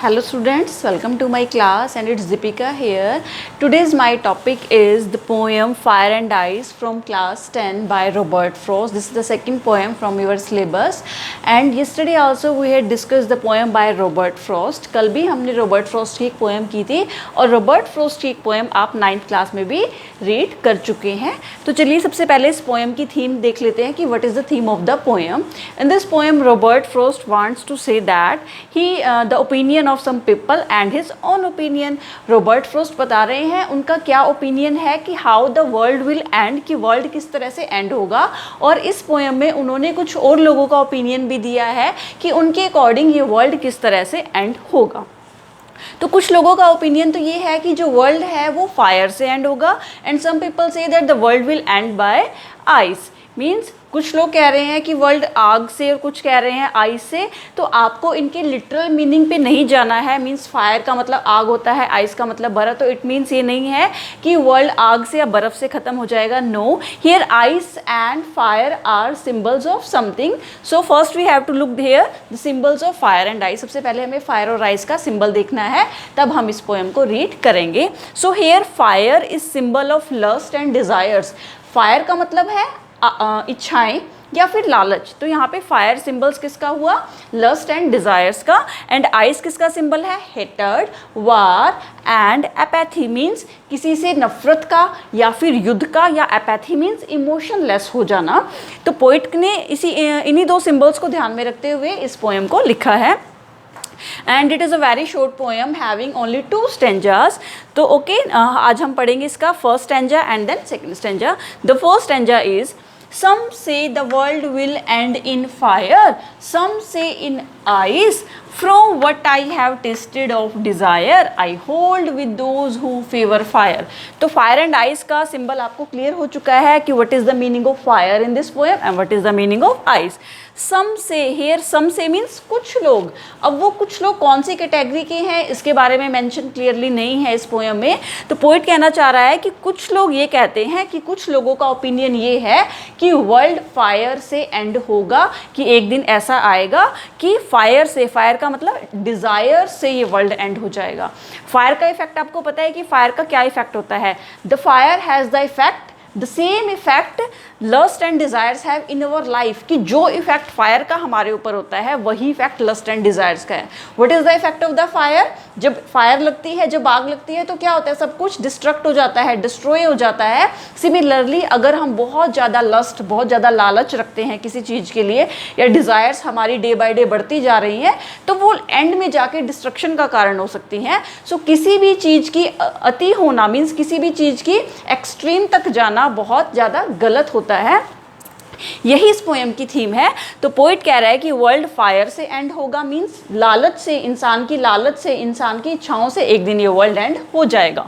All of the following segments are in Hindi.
Hello students, welcome to my class and it's Deepika here. Today's my topic is the poem Fire and Ice from class 10 by Robert Frost. This is the second poem from your syllabus and yesterday also we had discussed the poem by Robert Frost. कल भी हमने Robert Frost की एक poem की थी और Robert Frost की एक poem आप 9th class में भी read कर चुके हैं. तो चलिए सबसे पहले इस poem की theme देख लेते हैं कि what is the theme of the poem. In this poem Robert Frost wants to say that the opinion of some people and his own opinion. Robert frost बता रहे हैं उनका क्या ओपिनियन है कि how the world will and, कि वर्ल्ड किस तरह से एंड होगा. और इस पोएम में उन्होंने कुछ और लोगों का ओपिनियन भी दिया है कि उनके अकॉर्डिंग ये वर्ल्ड किस तरह से एंड होगा. तो कुछ लोगों का ओपिनियन तो ये है कि जो वर्ल्ड है वो फायर से एंड होगा end some people say that the world will end by ice. Means कुछ लोग कह रहे हैं कि वर्ल्ड आग से और कुछ कह रहे हैं आइस से. तो आपको इनके लिटरल मीनिंग पे नहीं जाना है. मीन्स फायर का मतलब आग होता है, आइस का मतलब बर्फ़. तो इट मीन्स ये नहीं है कि वर्ल्ड आग से या बर्फ़ से ख़त्म हो जाएगा. No, here ice and fire are symbols of something. So first we have to look here the symbols of fire and ice. सबसे पहले हमें फायर और आइस का सिम्बल देखना है, तब हम इस पोएम को रीड करेंगे. So here fire is symbol of lust and desires. Fire का मतलब है इच्छाएं या फिर लालच. तो यहाँ पे फायर सिंबल्स किसका हुआ? लस्ट एंड डिज़ायर्स का. एंड आइस किसका सिंबल है? Hatred, war and apathy. Means किसी से नफरत का या फिर युद्ध का, या एपैथी मीन्स इमोशनलेस हो जाना. तो पोइट ने इन्हीं दो सिंबल्स को ध्यान में रखते हुए इस पोएम को लिखा है. And it is a very short poem having only 2 stanzas. तो ओके, आज हम पढ़ेंगे इसका first stanza and then second stanza. The first stanza is Some say the world will end in fire, some say in ice. From what I have tasted of desire, I hold with those who favor fire. तो fire and ice का सिंबल आपको क्लियर हो चुका है कि what is the meaning of fire in this poem and what is the meaning of ice. Some say, here some say means कुछ लोग. अब वो कुछ लोग कौन सी कैटेगरी के हैं इसके बारे में मेंशन क्लियरली नहीं है इस पोएम में. तो पोइट कहना चाह रहा है कि कुछ लोग ये कहते हैं कि कुछ लोगों का ओपिनियन ये है कि वर्ल्ड फायर से एंड होगा, कि एक दिन ऐसा आएगा कि फायर से, फायर का मतलब डिज़ायर से ये वर्ल्ड एंड हो जाएगा. फायर का इफेक्ट आपको पता है कि फायर का क्या इफेक्ट होता है. The fire has the effect, the same effect lust and desires have in our life. कि जो इफेक्ट फायर का हमारे ऊपर होता है वही इफेक्ट लस्ट एंड डिज़ायर्स का है. What is the effect of the fire? जब फायर लगती है, जब आग लगती है तो क्या होता है? सब कुछ डिस्ट्रक्ट हो जाता है, डिस्ट्रॉय हो जाता है. सिमिलरली अगर हम बहुत ज़्यादा लस्ट, बहुत ज़्यादा लालच रखते हैं किसी चीज़ के लिए, या डिज़ायर्स हमारी डे बाय डे बढ़ती जा रही हैं, तो वो एंड में जाके डिस्ट्रक्शन का कारण हो सकती हैं. सो किसी भी चीज़ की अति होना मीन्स किसी भी चीज़ की एक्सट्रीम तक जाना बहुत ज़्यादा गलत होता है. यही इस पोएम की थीम है. तो पोइट कह रहा है कि वर्ल्ड फायर से एंड होगा, मीन्स लालच से, इंसान की लालच से, इंसान की इच्छाओं से एक दिन ये वर्ल्ड एंड हो जाएगा.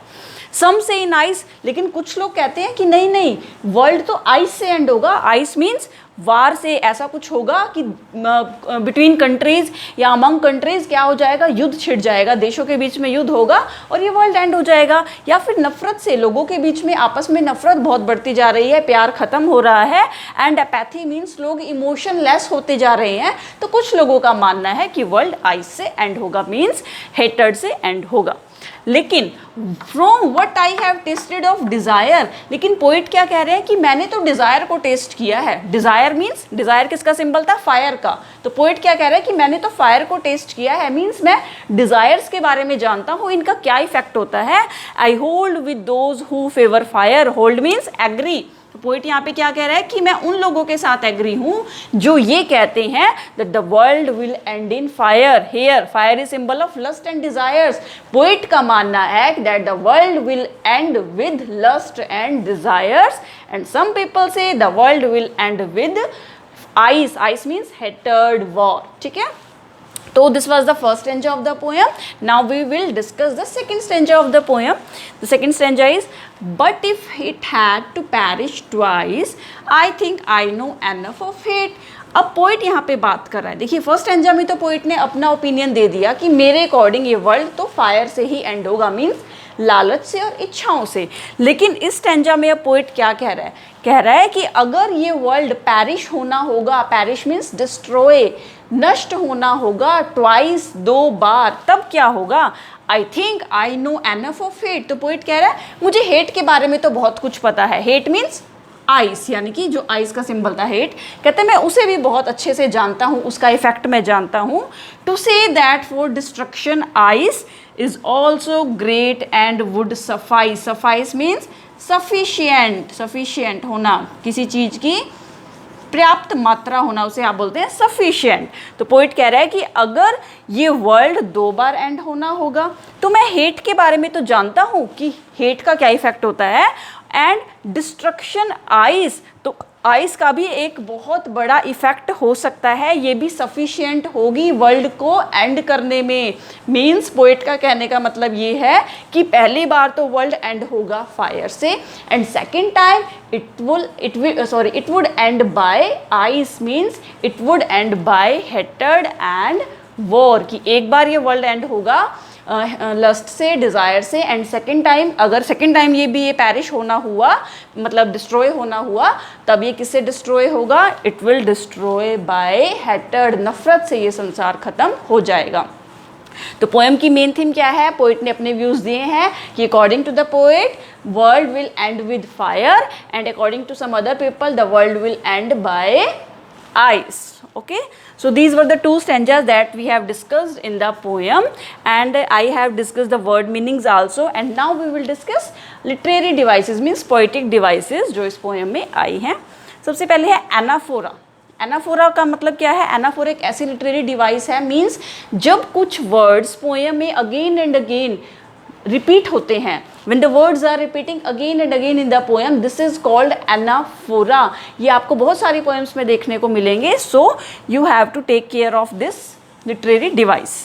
सम से इन आइस, लेकिन कुछ लोग कहते हैं कि नहीं नहीं, वर्ल्ड तो आइस से एंड होगा. आइस मीन्स वार से. ऐसा कुछ होगा कि बिटवीन कंट्रीज या अमंग कंट्रीज क्या हो जाएगा? युद्ध छिड़ जाएगा, देशों के बीच में युद्ध होगा और ये वर्ल्ड एंड हो जाएगा. या फिर नफरत से, लोगों के बीच में आपस में नफरत बहुत बढ़ती जा रही है, प्यार खत्म हो रहा है. एंड एपैथी मीन्स लोग इमोशनलेस होते जा रहे हैं. तो कुछ लोगों का मानना है कि वर्ल्ड आइस से एंड होगा, मीन्स हेटर्ड से एंड होगा. लेकिन from what I have tested of desire, लेकिन पोइट क्या कह रहे हैं कि मैंने तो डिज़ायर को टेस्ट किया है. डिज़ायर मीन्स, डिज़ायर किसका सिंबल था? फायर का. तो पोइट क्या कह रहे हैं कि मैंने तो फायर को टेस्ट किया है, मीन्स मैं डिज़ायर्स के बारे में जानता हूँ, इनका क्या इफेक्ट होता है. I hold with those who favour fire. Hold means agree. तो पोइट यहाँ पे क्या कह रहा है कि मैं उन लोगों के साथ एग्री हूँ जो ये कहते हैं that the world will end in fire. Here fire is symbol of lust and desires. Poet का मानना है that the world will end with lust and desires and some people say the world will end with ice. Ice means hatred war. ठीक है. So this was the first stanza of the poem. Now we will discuss the second stanza of the poem. The second stanza is, but if it had to perish twice, I think I know enough of it. अब पोइट यहाँ पे बात कर रहा है. देखिए फर्स्ट स्टैंजा में तो पोइट ने अपना ओपिनियन दे दिया कि मेरे अकॉर्डिंग ये वर्ल्ड तो फायर से ही एंड होगा, मीन्स लालच से और इच्छाओं से। लेकिन इस स्टैंजा में अब पोइट क्या कह रहा है? कह रहा है कि अगर ये वर्ल्ड पैरिश होना होगा, पैरिश मीन्स डिस्ट्रॉय, नष्ट होना होगा ट्वाइस, 2 बार, तब क्या होगा? I think I know enough of hate. तो पोइट कह रहा है मुझे हेट के बारे में तो बहुत कुछ पता है। हेट मीन्स आइस, यानी कि जो आइस का सिंबल था हेट, कहते हैं मैं उसे भी बहुत अच्छे से जानता हूँ, उसका इफेक्ट मैं जानता हूँ। To say that for destruction ice is also great and would suffice. Suffice means sufficient, sufficient होना, किसी चीज़ की पर्याप्त मात्रा होना, उसे आप बोलते हैं सफिशिएंट। तो पोइट कह रहा है कि अगर ये वर्ल्ड 2 बार एंड होना होगा तो मैं हेट के बारे में तो जानता हूँ कि हेट का क्या इफेक्ट होता है, एंड डिस्ट्रक्शन आइस, तो आइस का भी एक बहुत बड़ा इफेक्ट हो सकता है, ये भी सफिशिएंट होगी वर्ल्ड को एंड करने में। मीन्स पोइट का कहने का मतलब ये है कि पहली बार तो वर्ल्ड एंड होगा फायर से, and second time it would end by ice, means it would end by hatred and war, कि एक बार ये वर्ल्ड एंड होगा लस्ट से, डिज़ायर से, एंड सेकेंड टाइम, अगर सेकेंड टाइम ये पैरिश होना हुआ, मतलब डिस्ट्रॉय होना हुआ, तब ये किससे डिस्ट्रॉय होगा? It will destroy by hatred, नफरत से ये संसार खत्म हो जाएगा। तो पोएम की मेन थीम क्या है? पोइट ने अपने व्यूज दिए हैं कि according to the poet world will end with fire, and according to some other people the world will end by ice. Okay, so these were the 2 stanzas that we have discussed in the poem, and I have discussed the word meanings also, and now we will discuss literary devices, means poetic devices जो इस poem में आई हैं। सबसे पहले है एनाफोरा। एनाफोरा का मतलब क्या है? एनाफोरा एक ऐसी लिटरेरी डिवाइस है, मीन्स जब कुछ वर्ड्स पोएम में अगेन एंड अगेन रिपीट होते हैं, when the words are repeating again and again in the poem, this is called anaphora। ये आपको बहुत सारी poems में देखने को मिलेंगे, so you have to take care of this literary device।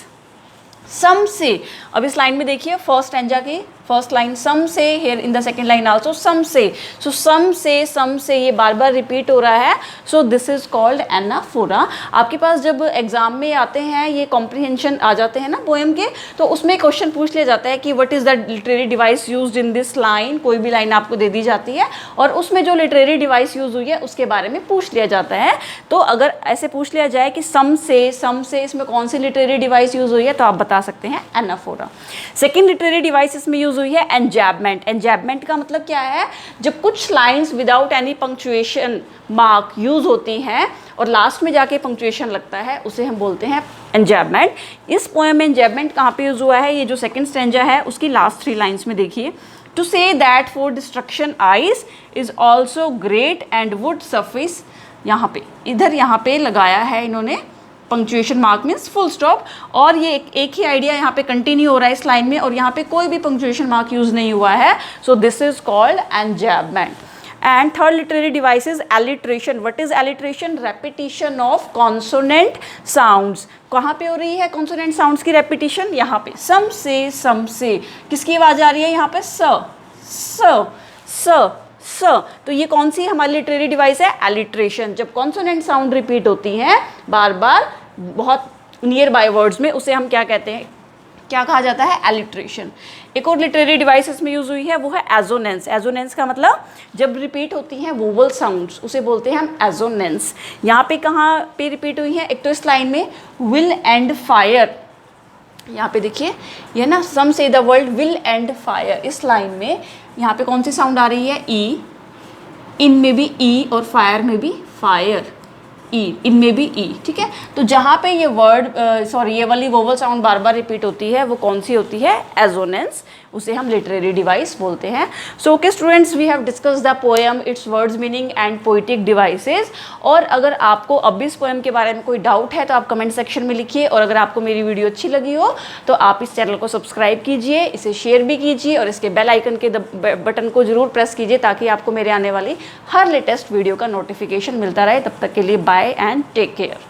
सम से, अब इस लाइन में देखिए फर्स्ट स्टैंजा की first line, some say, here in the second line also some say, so सम से ये बार बार रिपीट हो रहा है, so this is called anaphora. आपके पास जब एग्जाम में आते हैं ये कॉम्प्रिहेंशन आ जाते हैं ना पोएम के, तो उसमें क्वेश्चन पूछ लिया जाता है कि what is the literary device used in this line, कोई भी लाइन आपको दे दी जाती है और उसमें जो लिटरेरी डिवाइस यूज हुई है उसके बारे में पूछ लिया जाता है। तो अगर ऐसे पूछ लिया जाए कि सम से इसमें कौन सी लिटरेरी डिवाइस यूज हुई है, तो आप बता सकते हैं एनाफोरा। सेकेंड लिटरेरी डिवाइस इसमें यूज हुई है एंजैबमेंट। एंजैबमेंट का मतलब क्या है? जब कुछ lines without any punctuation mark use होती हैं और लास्ट में जाके पंक्चुएशन लगता है, उसे हम बोलते हैं एंजैबमेंट। इस पोएम में एंजैबमेंट कहाँ पे यूज हुआ है? ये जो सेकंड स्टैंजा है उसकी लास्ट 3 लाइंस में देखिए, to say that for destruction ice is also great and would suffice. यहाँ पे लगाया है इन्होंने punctuation mark, means full stop, और ये एक ही आइडिया यहाँ पे कंटिन्यू हो रहा है इस लाइन में, और यहाँ पे कोई भी पंक्चुएशन मार्क यूज नहीं हुआ है, so this is called enjambment. And third literary device is alliteration. What is alliteration? Repetition of consonant sounds. कहाँ पे हो रही है कॉन्सोनेंट साउंड्स की रेपिटिशन? यहाँ पे सम से किसकी आवाज आ रही है? यहाँ पे स। तो ये कौन सी हमारी लिटरेरी डिवाइस है? एलिट्रेशन। जब कॉन्सोनेंट साउंड रिपीट होती हैं बार बार बहुत नियर बाय वर्ड्स में, उसे हम क्या कहते हैं, क्या कहा जाता है? एलिट्रेशन। एक और लिटरेरी डिवाइस इसमें यूज हुई है, वो है एजोनेंस। एजोनेंस का मतलब जब रिपीट होती हैं वोवल साउंड्स, उसे बोलते हैं हम एजोनेंस। यहाँ पे कहाँ पे रिपीट हुई है? एक तो इस लाइन में विल एंड फायर, यहाँ पे देखिए ये ना सम से the world will and fire, इस लाइन में यहाँ पे कौन सी साउंड आ रही है? ई। इन में भी ई और फायर में भी फायर, ई, इनमें भी ई, ठीक है। तो जहाँ पे ये वर्ड ये वाली वोवल साउंड बार बार रिपीट होती है वो कौन सी होती है? एजोनेंस। उसे हम लिटरेरी डिवाइस बोलते हैं। So okay students, we have discuss the poem, its words meaning and poetic devices. और अगर आपको अब इस पोएम के बारे में कोई डाउट है तो आप कमेंट सेक्शन में लिखिए, और अगर आपको मेरी वीडियो अच्छी लगी हो तो आप इस चैनल को सब्सक्राइब कीजिए, इसे शेयर भी कीजिए, और इसके बेल आइकन के बटन को जरूर प्रेस कीजिए ताकि आपको मेरे आने वाली हर लेटेस्ट वीडियो का नोटिफिकेशन मिलता रहे। तब तक के लिए बाय एंड टेक केयर।